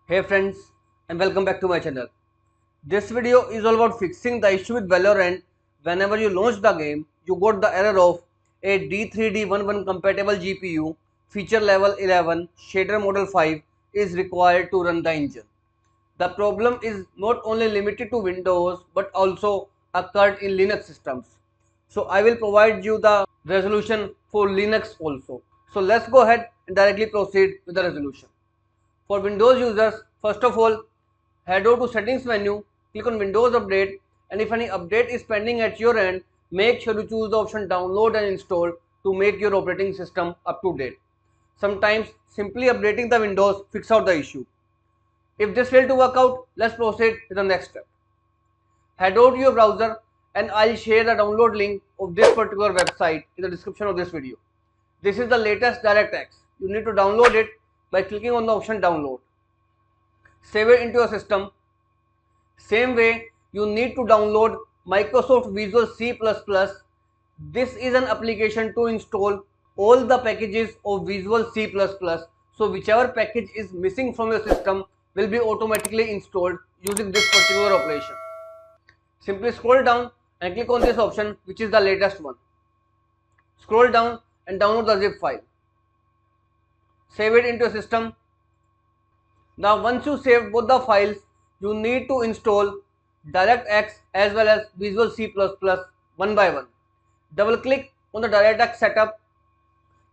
Hey friends, and welcome back to my channel. This video is all about fixing the issue with Valorant. Whenever you launch the game, you got the error of a D3D11 compatible GPU, feature level 11, shader model 5 is required to run the engine. The problem is not only limited to Windows but also occurred in Linux systems. So I will provide you the resolution for Linux also. So let's go ahead and directly proceed with the resolution. For Windows users, first of all, head over to settings menu, click on Windows Update, and if any update is pending at your end, make sure you choose the option download and install to make your operating system up to date. Sometimes simply updating the Windows fix out the issue. If this failed to work out, let's proceed with the next step. Head over to your browser and I'll share the download link of this particular website in the description of this video. This is the latest DirectX. You need to download it by clicking on the option download. Save it into your system. Same way, you need to download Microsoft Visual C++. This is an application to install all the packages of Visual C++. So whichever package is missing from your system will be automatically installed using this particular operation. Simply scroll down and click on this option, which is the latest one. Scroll down and download the zip file. Save it into your system. Now once you save both the files, you need to install DirectX as well as Visual C++ one by one. Double click on the DirectX setup.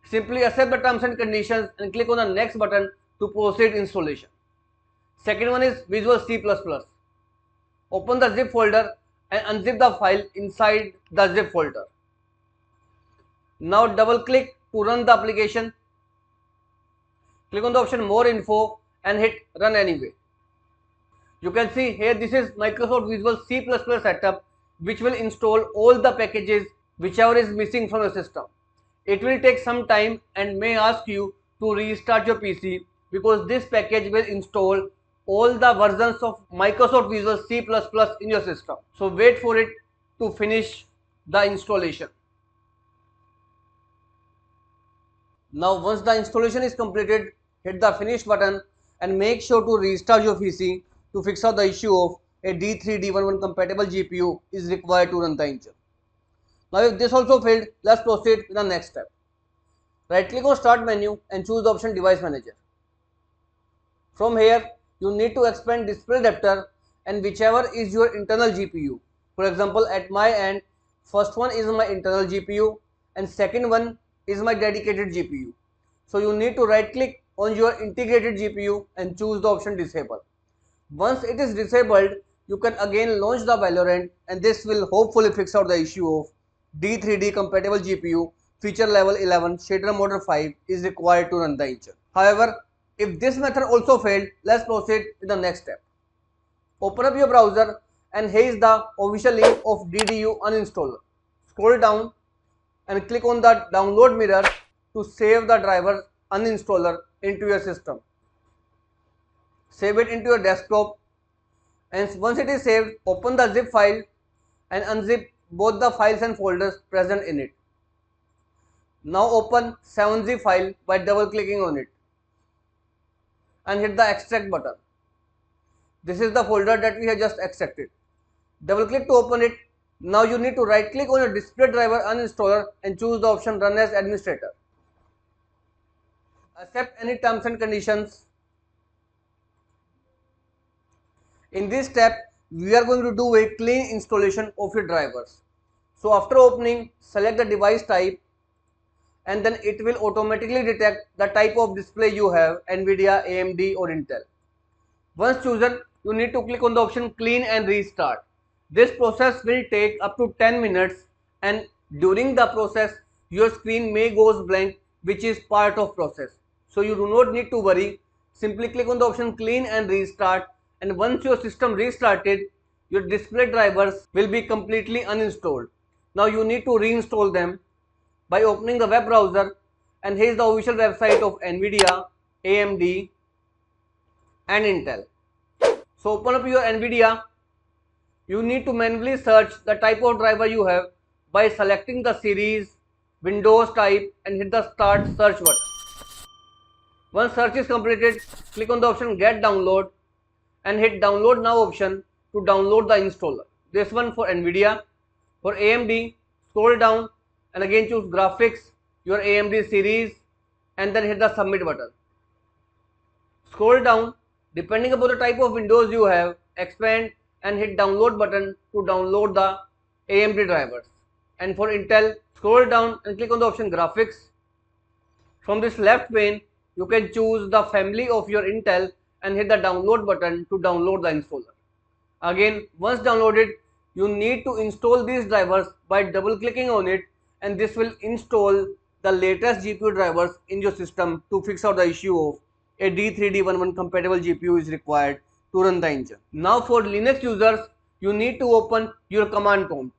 Simply accept the terms and conditions and click on the next button to proceed installation. Second one is Visual C++. Open the zip folder and unzip the file inside the zip folder. Now double click to run the application. Click on the option more info and hit run anyway. You can see here this is Microsoft Visual C++ setup, which will install all the packages whichever is missing from the system. It will take some time and may ask you to restart your PC because this package will install all the versions of Microsoft Visual C++ in your system. So wait for it to finish the installation. Now once the installation is completed, hit the finish button and make sure to restart your PC to fix out the issue of a D3D11 compatible GPU is required to run the engine. Now if this also failed, let's proceed with the next step. Right click on start menu and choose the option device manager. From here, you need to expand display adapter and whichever is your internal GPU. For example, at my end, first one is my internal GPU and second one is my dedicated GPU. So you need to right click on your integrated GPU and choose the option disable. Once it is disabled, you can again launch the Valorant and this will hopefully fix out the issue of D3D compatible GPU, feature level 11, shader model 5 is required to run the engine. However, if this method also failed, let's proceed with the next step. Open up your browser and here is the official link of DDU uninstaller. Scroll down and click on the download mirror to save the driver uninstaller into your system. Save it into your desktop and once it is saved, open the zip file and unzip both the files and folders present in it. Now open 7zip file by double clicking on it and hit the extract button. This is the folder that we have just extracted. Double click to open it. Now you need to right click on your display driver uninstaller and choose the option run as administrator. Accept any terms and conditions. In this step, we are going to do a clean installation of your drivers. So after opening, select the device type and then it will automatically detect the type of display you have, NVIDIA, AMD or Intel. Once chosen, you need to click on the option clean and restart. This process will take up to 10 minutes and during the process, your screen may goes blank, which is part of process. So you do not need to worry. Simply click on the option clean and restart and once your system restarted, your display drivers will be completely uninstalled. Now you need to reinstall them by opening the web browser and here is the official website of NVIDIA, AMD and Intel. So open up your NVIDIA. You need to manually search the type of driver you have by selecting the series, Windows type and hit the start search button. Once search is completed, click on the option Get Download and hit Download Now option to download the installer. This one for NVIDIA. For AMD, scroll down and again choose Graphics, your AMD series, and then hit the Submit button. Scroll down, depending upon the type of Windows you have, expand and hit Download button to download the AMD drivers. And for Intel, scroll down and click on the option Graphics. From this left pane, you can choose the family of your Intel and hit the download button to download the installer. Again, once downloaded, you need to install these drivers by double clicking on it, and this will install the latest GPU drivers in your system to fix out the issue of a D3D11 compatible GPU is required to run the engine. Now for Linux users, you need to open your command prompt.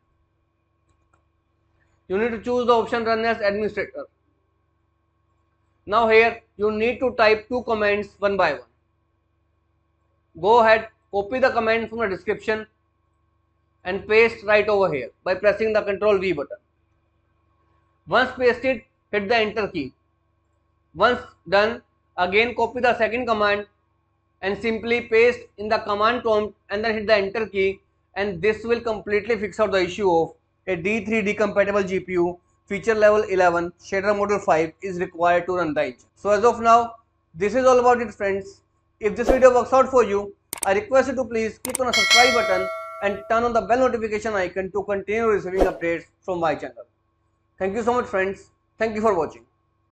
You need to choose the option Run as Administrator. Now here you need to type two commands one by one. Go ahead, copy the command from the description and paste right over here by pressing the Ctrl V button. Once pasted, hit the enter key. Once done, again copy the second command and simply paste in the command prompt and then hit the enter key, and this will completely fix out the issue of a D3D compatible GPU feature level 11 shader module 5 is required to run the engine. So as of now, this is all about it, friends. If this video works out for you, I request you to please click on the subscribe button and turn on the bell notification icon to continue receiving updates from my channel. Thank you so much, friends. Thank you for watching.